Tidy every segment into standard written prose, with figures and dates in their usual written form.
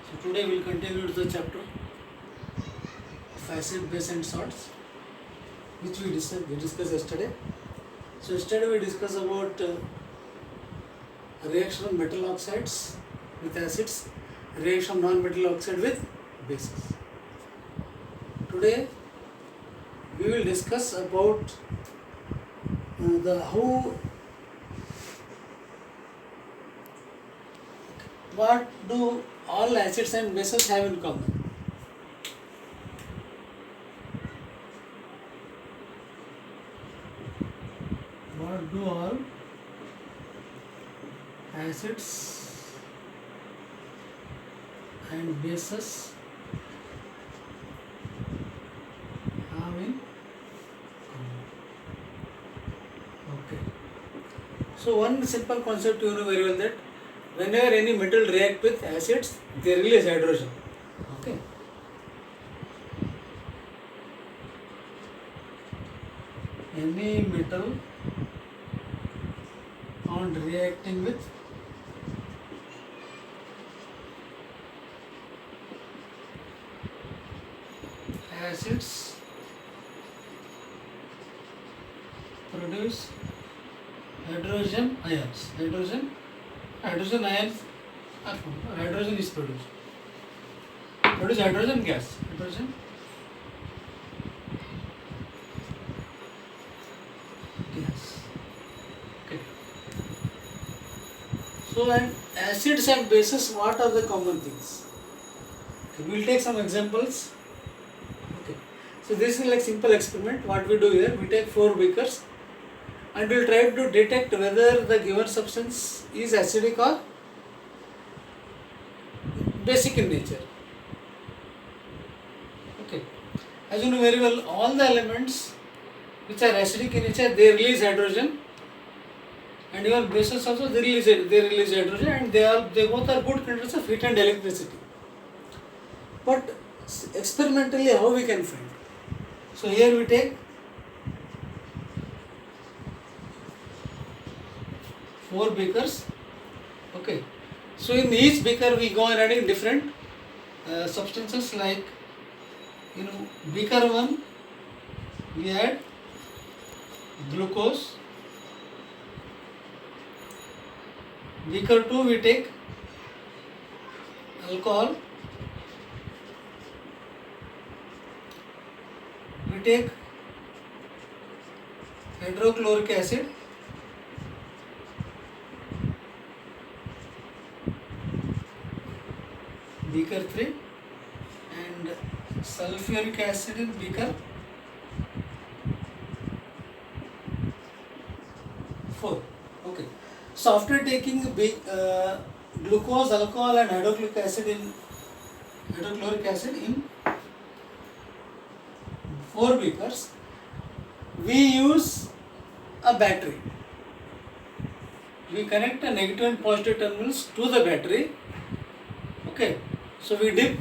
So today we will continue the chapter of acid, base and salts, which we discussed yesterday. So yesterday we discussed about reaction of metal oxides with acids, reaction of non-metal oxide with bases. Today we will discuss about what do all acids and bases have in common. What do all acids and bases have in common? Okay. So one simple concept you know very well, that whenever any metal react with acids, they release hydrogen. Okay. Any metal on reacting with acids produce hydrogen ions. Hydrogen ions are formed. Hydrogen is produced. Produce hydrogen gas. Hydrogen gas. Okay. So, and acids and bases, what are the common things? Okay, we will take some examples. Okay. So this is like simple experiment. What we do here, we take 4 beakers and we will try to detect whether the given substance is acidic or basic in nature. Okay. As you know very well, all the elements which are acidic in nature, they release hydrogen, and even bases also they release hydrogen, and they both are good conductors of heat and electricity. But experimentally, how we can find? So here we take 4 beakers. Okay. So in each beaker we go on adding different substances, like beaker 1 we add glucose, beaker 2 we take alcohol, we take hydrochloric acid, beaker 3, and sulfuric acid in beaker 4. Okay. So after taking glucose, alcohol and hydrochloric acid in 4 beakers, we use a battery. We connect the negative and positive terminals to the battery. Okay. So we dip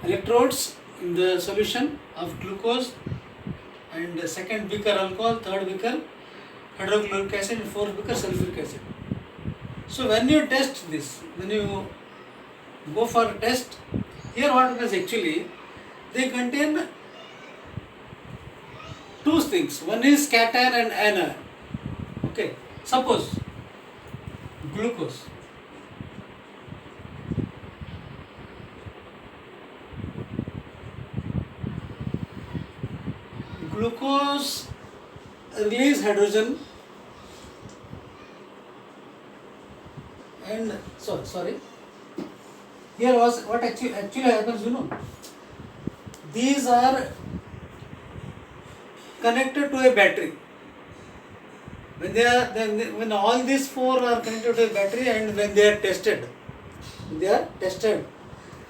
electrodes in the solution of glucose, and the second beaker alcohol, third beaker hydrochloric acid, and fourth beaker sulfuric acid. So when you test this, when you go for a test, here what happens actually, they contain 2 things. One is cation and anion. Okay. Suppose glucose. Glucose release hydrogen, and sorry. Here was what actually happens. These are connected to a battery. When all these 4 are connected to a battery, and when they are tested.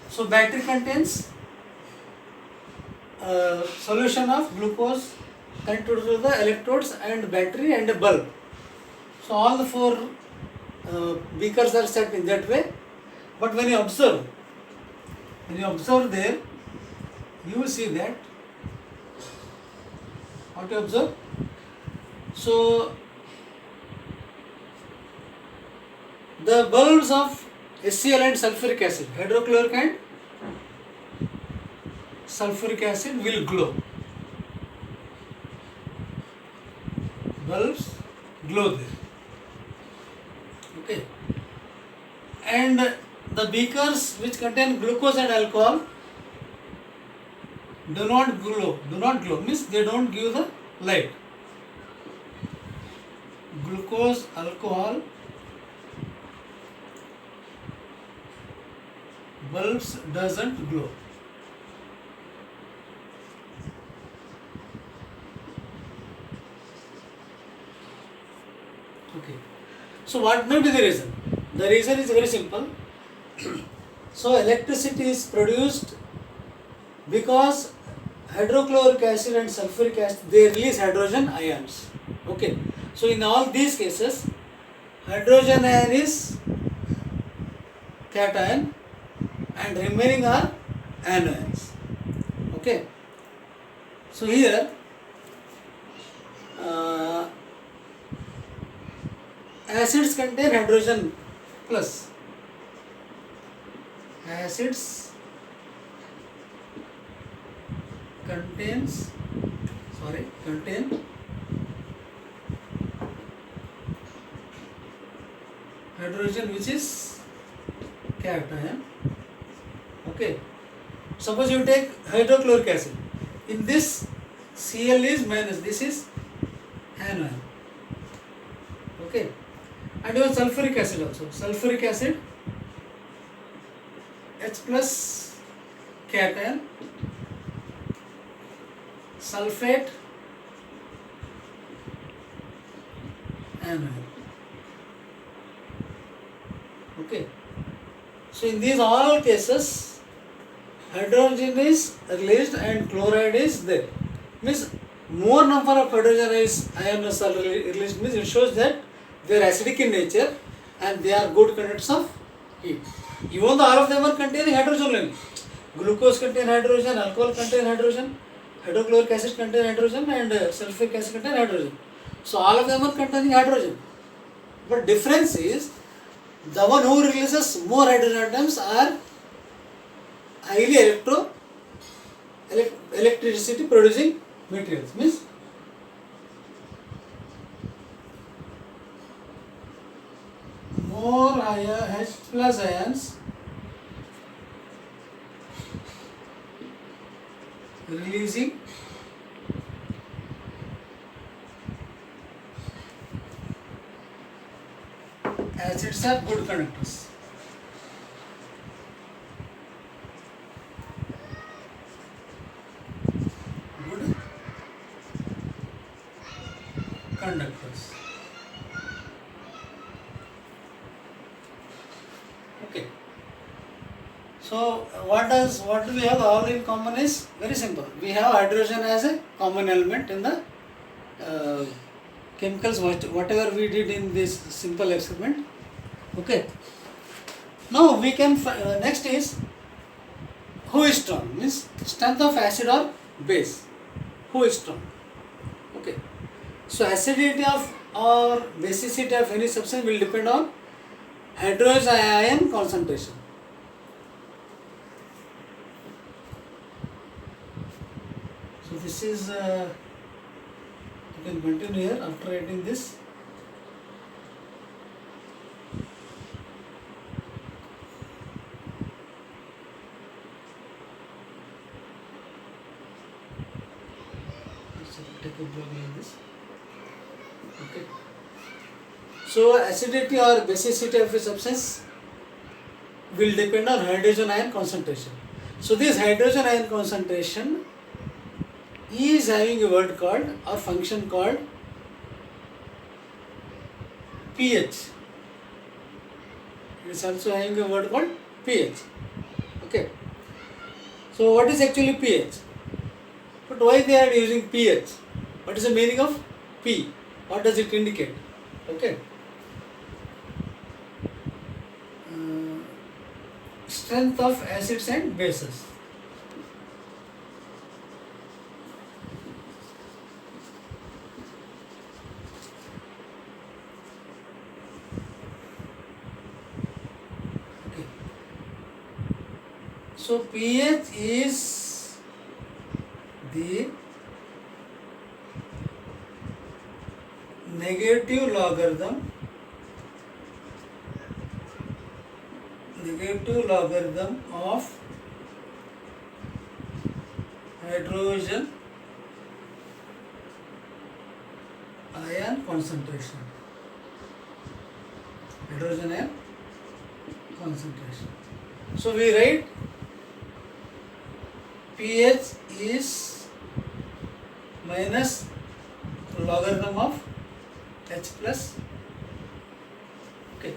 So battery contains solution of glucose connected to the electrodes and battery and a bulb. So all the 4 beakers are set in that way. But when you observe there, you will see that what you observe. So the bulbs of HCl and sulfuric acid, hydrochloric and sulfuric acid will glow. Bulbs glow there. Okay. And the beakers which contain glucose and alcohol do not glow. Do not glow means they don't give the light. Glucose, alcohol, bulbs doesn't glow. Okay. So what may be the reason? The reason is very simple. So electricity is produced because hydrochloric acid and sulfuric acid, they release hydrogen ions. Okay. So in all these cases, hydrogen ion is cation and remaining are anions. Okay. So here acids contain hydrogen plus. Acids contain hydrogen which is cation. Okay. Suppose you take hydrochloric acid. In this Cl is minus, this is anion. Okay. And even sulfuric acid also. Sulfuric acid H plus cation, sulfate anion. Okay. So in these all cases, hydrogen is released and chloride is there. Means more number of hydrogen ions are released means it shows that they are acidic in nature and they are good conductors of heat. Even though all of them are containing hydrogen only. Glucose contain hydrogen, alcohol contain hydrogen, hydrochloric acid contain hydrogen and sulfuric acid contain hydrogen. So all of them are containing hydrogen. But difference is the one who releases more hydrogen atoms are highly electricity producing materials. Means more H plus ions releasing acids are good conductors. Good conductors. Okay. So what do we have all in common is very simple. We have hydrogen as a common element in the chemicals, whatever we did in this simple experiment. Okay. Now we can next is who is strong, means strength of acid or base. Who is strong? Okay. So acidity of or basicity of any substance will depend on hydrogen ion concentration. So this is you can continue here after writing this. Take a block like this. Okay. So acidity or basicity of a substance will depend on hydrogen ion concentration. So this hydrogen ion concentration is having a word called or function called pH. It is also having a word called pH. Okay. So what is actually pH? But why they are using pH? What is the meaning of P? What does it indicate? Okay. Strength of acids and bases. So pH is the negative logarithm of hydrogen ion concentration. Hydrogen ion concentration. So we write pH is minus logarithm of H plus. Okay.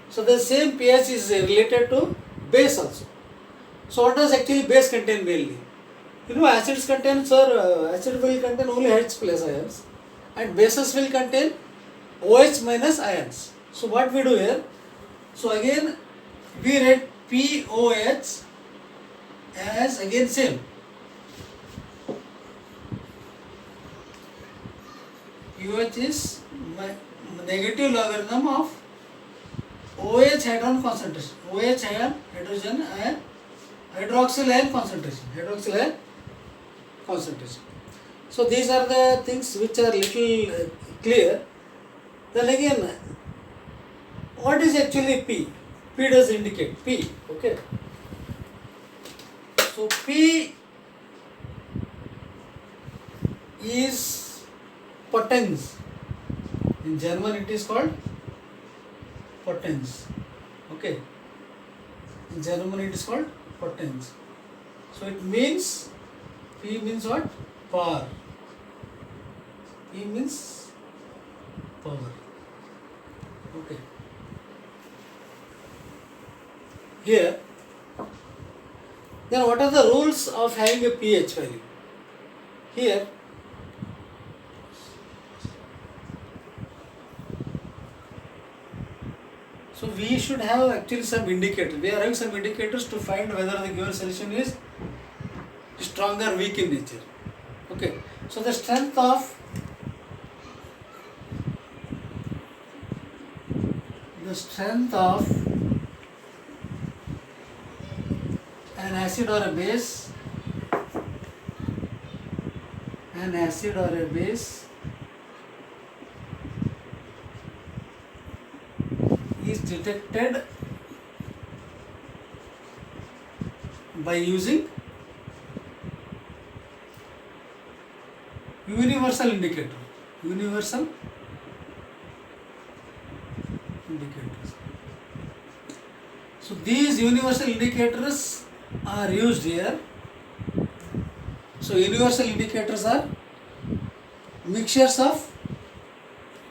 So the same pH is related to base also. So what does actually base contain mainly? You know, acids contain, acid will contain only H plus ions and bases will contain OH minus ions. So what we do here? So again we write POH as again same. POH is negative logarithm of OH hadron concentration. OH ion, hydrogen ion, hydroxyl ion concentration. So these are the things which are little clear. Then again, what is actually P? P does indicate P. Okay. So P is potens. In German it is called potens. Okay. In German it is called potens. So it means P means what? Power. P means power. Okay. Here, then what are the rules of having a pH value? Here, so we should have actually some indicators. We are having some indicators to find whether the given solution is strong or weak in nature. Okay. So the strength of an acid or a base is detected by using universal indicators. So these universal indicators are used here. So universal indicators are mixtures of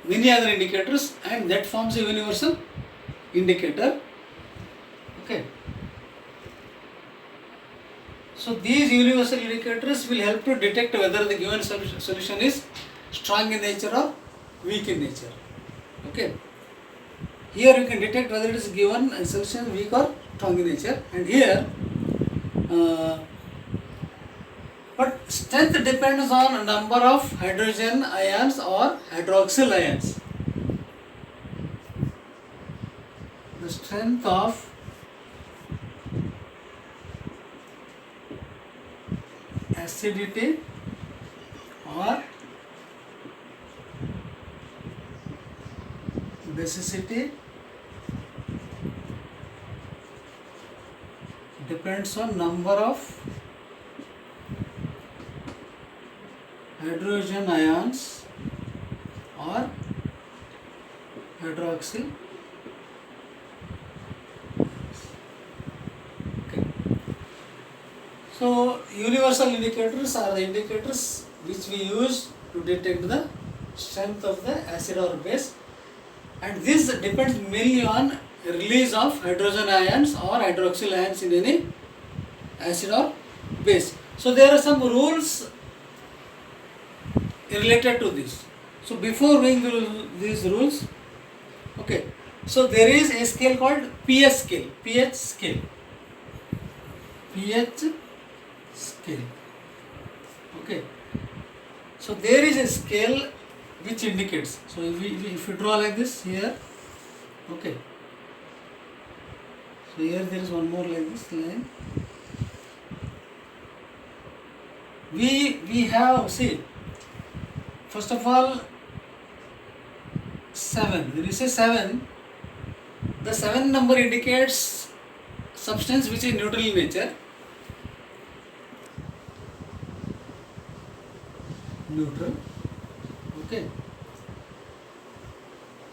many other indicators and that forms a universal indicator. Okay. So these universal indicators will help to detect whether the given solution is strong in nature or weak in nature. Okay. Here you can detect whether it is given solution weak or strong in nature, and here but strength depends on number of hydrogen ions or hydroxyl ions. The strength of acidity or basicity depends on number of hydrogen ions or hydroxyl. Okay. So universal indicators are the indicators which we use to detect the strength of the acid or base, and this depends mainly on release of hydrogen ions or hydroxyl ions in any acid or base. So there are some rules related to this. So before going through these rules, okay, so there is a scale called pH scale. Okay, so there is a scale which indicates. So if you draw like this here, okay, so here there is one more like this line. we have, see, first of all, 7. When you say 7, the 7 number indicates substance which is neutral in nature. Neutral. Okay.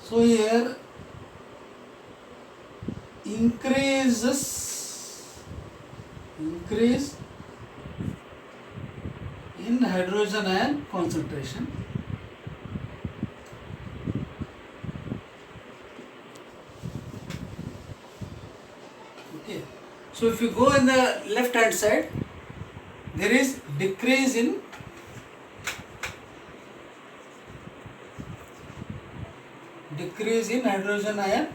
So here increase in hydrogen ion concentration. Okay. So if you go in the left hand side, there is decrease in hydrogen ion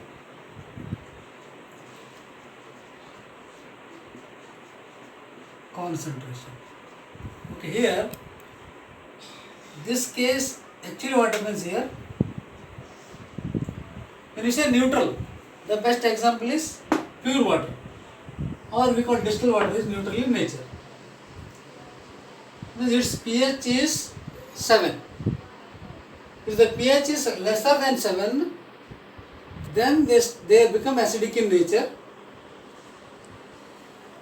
concentration. Okay, here this case, actually what happens here, when you say neutral, the best example is pure water, or we call distilled water is neutral in nature. Means its pH is 7. If the pH is lesser than 7, then they become acidic in nature,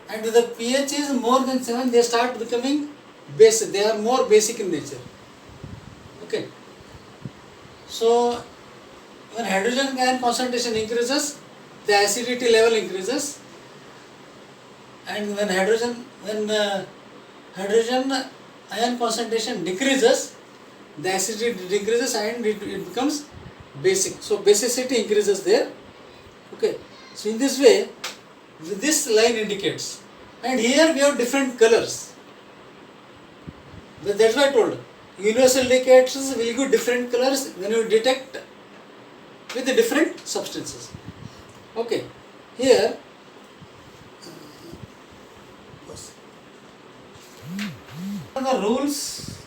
and if the pH is more than 7, they start becoming basic. They are more basic in nature. Okay. So when hydrogen ion concentration increases, the acidity level increases, and when hydrogen ion concentration decreases, the acidity decreases and it becomes basic. So basicity increases there. Okay. So in this way, this line indicates, and here we have different colors. That's why I told. Universal indicators will give different colors when you detect with the different substances. Okay. Here what are the rules?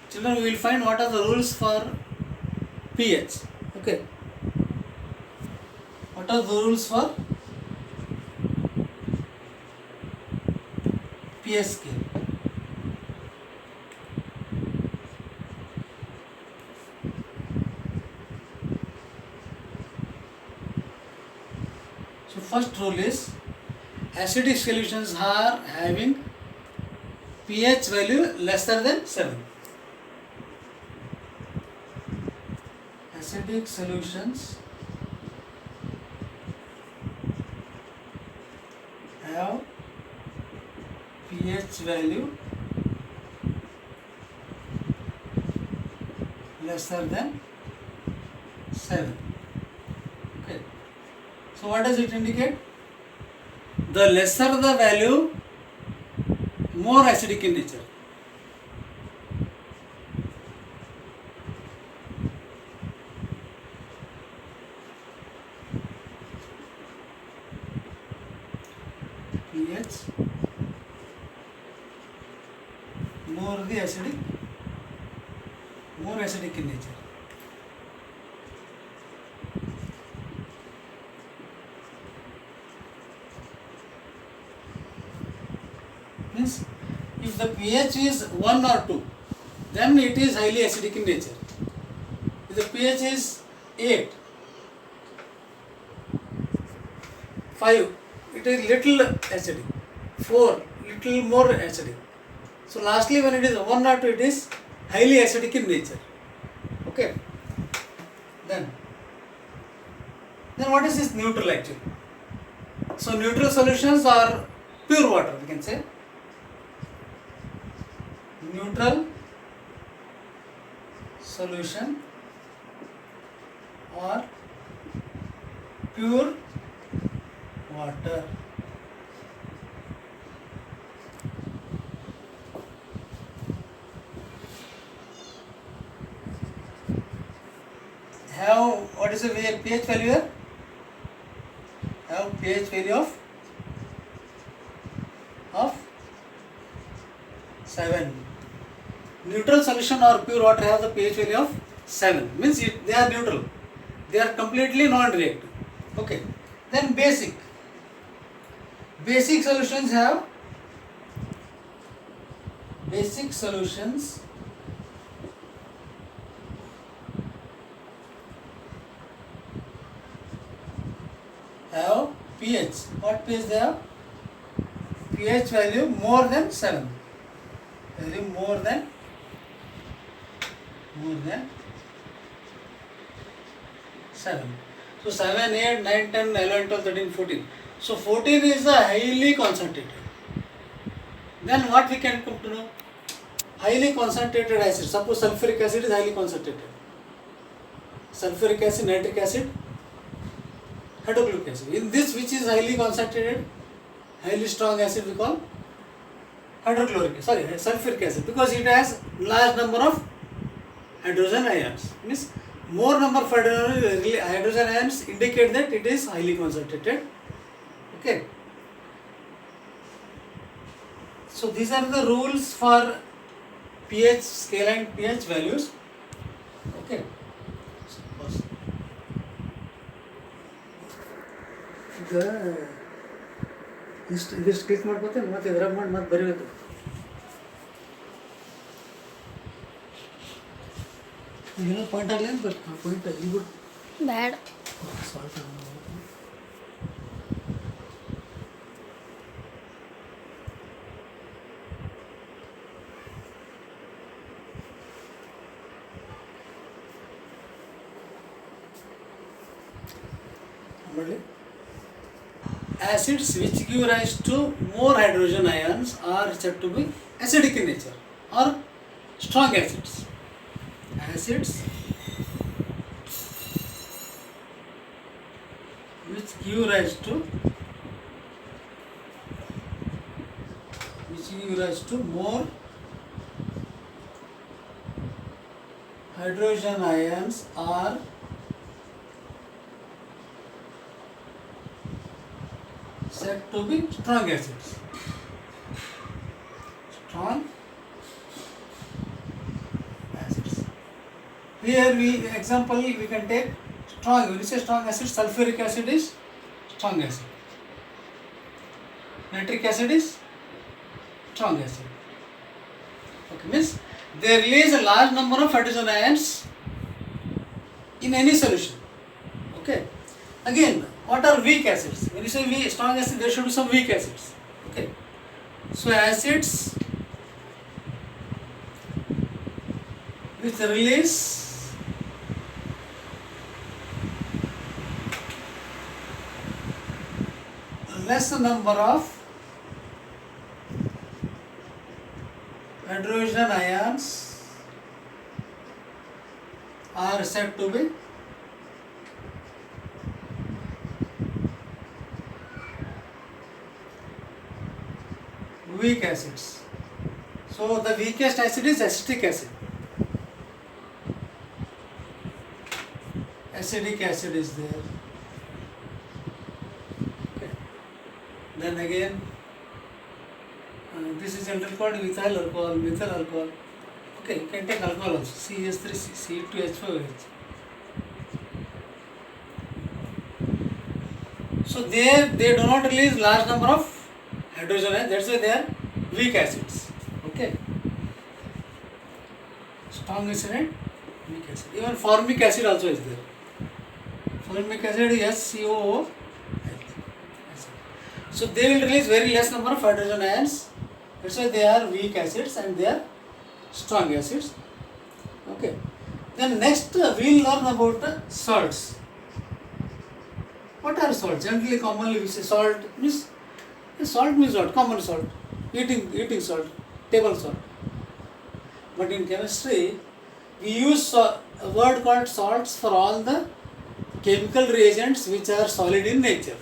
Children, we will find what are the rules for pH. Okay. What are the rules for pH scale? So first rule is acidic solutions are having pH value lesser than 7. Acidic solutions have pH value lesser than 7. Okay. So what does it indicate? The lesser the value, more acidic in nature. pH more acidic in nature. Means if the pH is 1 or 2, then it is highly acidic in nature. If the pH is 8, 5, it is little acidic. 4, little more acidic. So lastly, when it is 1 or 2, it is highly acidic in nature. Okay. Then what is this neutral actually? So neutral solutions are pure water, we can say. Neutral solution or pure water. Have what is the pH value here? Have pH value of 7. Neutral solution or pure water have the pH value of 7. Means they are neutral. They are completely non-reactive. Okay. Then basic. Basic solutions have basic solutions have pH. What pH they have? pH value more than 7. Value more than 7. So 7, 8, 9, 10, 11, 12, 13, 14. So 14 is a highly concentrated. Then what we can come to know? Highly concentrated acid. Suppose sulfuric acid is highly concentrated. Sulfuric acid, nitric acid, hydrochloric acid. In this, which is highly concentrated, highly strong acid we call sulfuric acid, because it has large number of hydrogen ions. Means more number of hydrogen ions indicate that it is highly concentrated. Okay. So these are the rules for pH scale and pH values. Okay. ಇದಿಷ್ಟು click ಮಾಡ್ಕೋತೆ ಮತ್ತೆ ಇದ್ರಾಗ ಮಾಡಿ ಮತ್ತೆ ಬರೀಬೇಕು. ಏನೋ point ಆಗಲಿ ಅಂತ point ಇದು ಬ್ಯಾಡ ಸಾಲ್ಟ್ ಮಾಡಲಿ. Acids which give rise to more hydrogen ions are said to be acidic in nature or strong acids. Acids which give rise to more hydrogen ions are said to be strong acids. Strong acids. Here example we can take strong. When you say strong acid, sulfuric acid is strong acid. Nitric acid is strong acid. Okay, means they release a large number of hydrogen ions in any solution. Okay. Again, what are weak acids? When you say strong acid, there should be some weak acids. Okay. So acids which release less number of hydrogen ions are said to be weak acids. So the weakest acid is acetic acid. Acidic acid is there. Okay. Then again, this is generally called methyl alcohol. Okay, you can take alcohol also. CH3, C2H5OH. So they do not release large number of hydrogen ions, that's why they are weak acids. Okay. Strong acid and weak acid. Even formic acid also is there. Formic acid is SCOO. So they will release very less number of hydrogen ions. That's why they are weak acids and they are strong acids. Okay. Then next we will learn about salts. What are salts? Generally, commonly we say salt means. Salt means what? Common salt, eating salt, table salt. But in chemistry, we use a word called salts for all the chemical reagents which are solid in nature.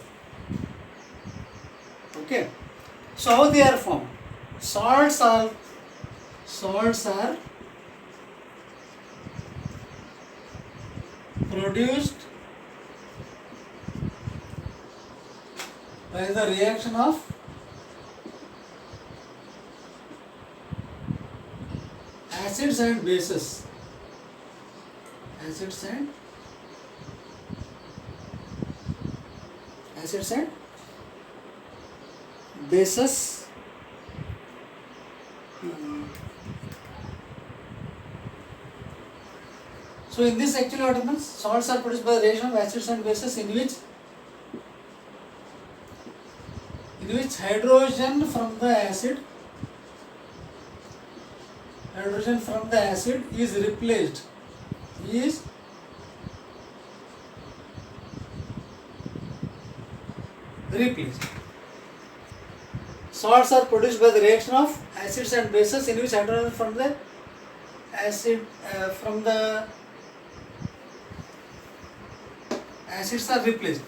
Okay. So how they are formed? Salts are produced by the reaction of acids and bases. Acids and bases So in this actually what happens? Salts are produced by the reaction of acids and bases in which hydrogen from the acid is replaced Salts are produced by the reaction of acids and bases in which hydrogen from the acids are replaced.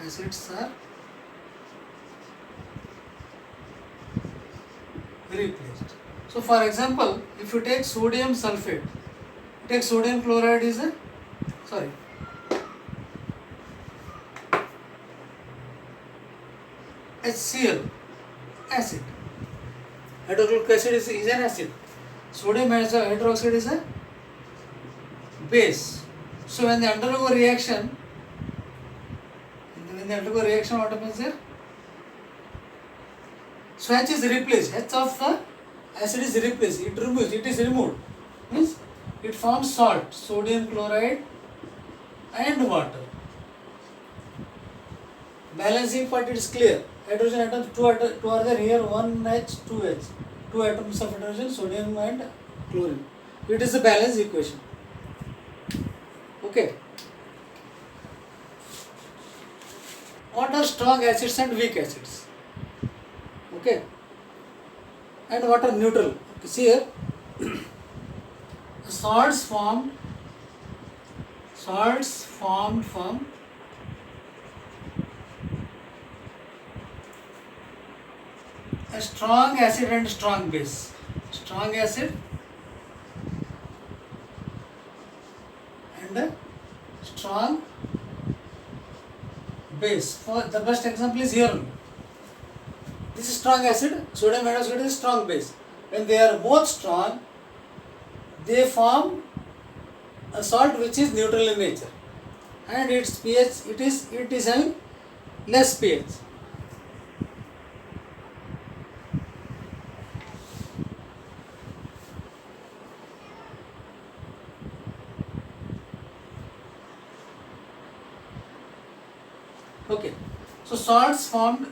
Acids are replaced. So for example, if you take sodium sulfate, take sodium chloride is a HCl, acid. Hydrochloric acid is an acid. Sodium hydroxide is a base. So when they undergo reaction, what happens here? So H is replaced. H of the acid is replaced. It is removed. Means it forms salt, sodium chloride and water. Balancing part is clear. Hydrogen atoms, two are there here, 1H, 2H. Two atoms of hydrogen, sodium and chlorine. It is a balance equation. Okay. What are strong acids and weak acids? Okay. And what are neutral? See here. Salts formed from a strong acid and strong base. Strong acid and a strong base. For the best example is here. This is strong acid, sodium hydroxide is strong base. When they are both strong, they form a salt which is neutral in nature, and its pH it is having less pH. Okay, so salts formed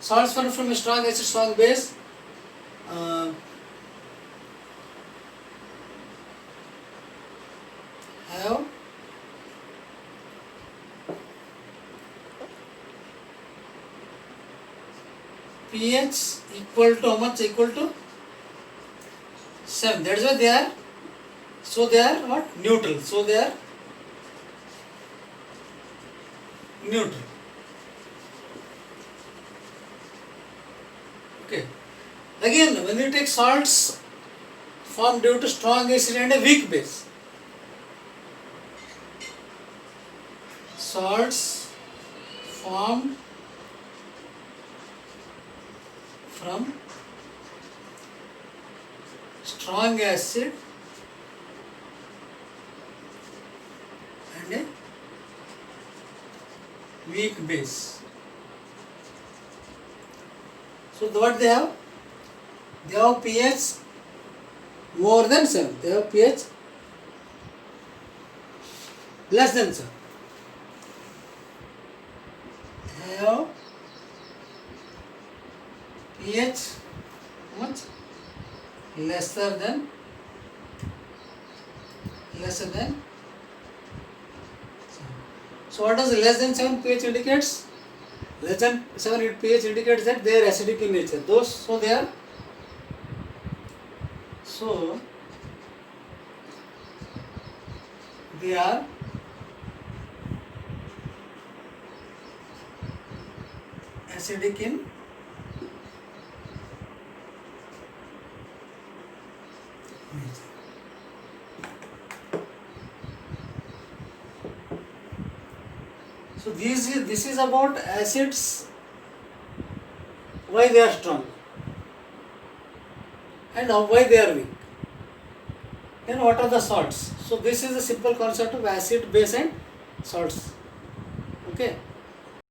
from a strong acid, strong base. Have pH equal to how much? Equal to 7. That is why they are. So they are what? Neutral. So they are neutral. Okay. Again, when you take salts formed due to strong acid and a weak base, salts formed from strong acid and a weak base. So what they have? They have pH more than 7. They have pH less than 7. They have pH much lesser than 7. So what does less than 7 pH indicates? Less than 7 pH indicates that they are acidic in nature. So they are acidic in nature. So this is about acids, why they are strong and why they are weak. Then what are the salts? So this is the simple concept of acid, base and salts. Okay.